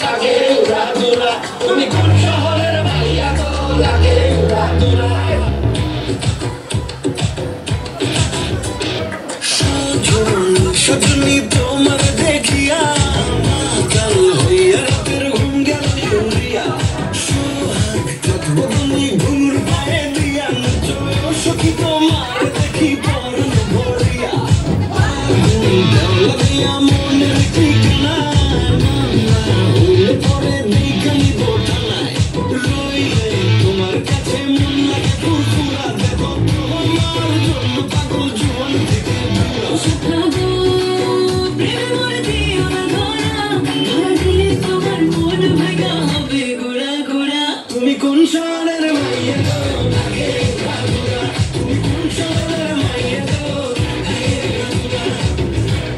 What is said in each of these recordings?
লাগে উড়াদুরা তুমি কোন শহরের মাইয়া গো লাগে উড়াদুরা সজনী তোমার দেখিয়া কাল হইয়া রাতের ঘুম গেল উড়িয়া সোহাগ থাকবো তুমি ঘুর পায়ে দিয়া চলো সখী তোমার দেখি পরন ভরিয়া দেওয়া মনের ঠিকানা হইলে পরে বিজ্ঞানী বোঠানায় রইলে তোমার কাছে মন লাগে ফুরফুরা দেখো তোমার জন্য পাগল জীবন থেকে তুমি কোন শহরের মাইয়া গো লাগে উড়াদুরা তুমি কোন শহরের মাইয়া গো লাগে উড়াদুরা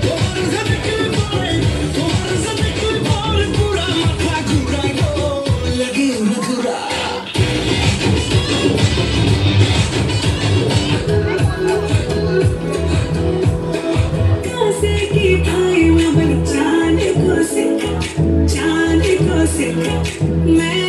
তোমার সাথে কি বলে পুরা মাথা ঘুরাই গো লাগে উড়াদুরা कैसे की भाई मैं जाने को सिखा मैं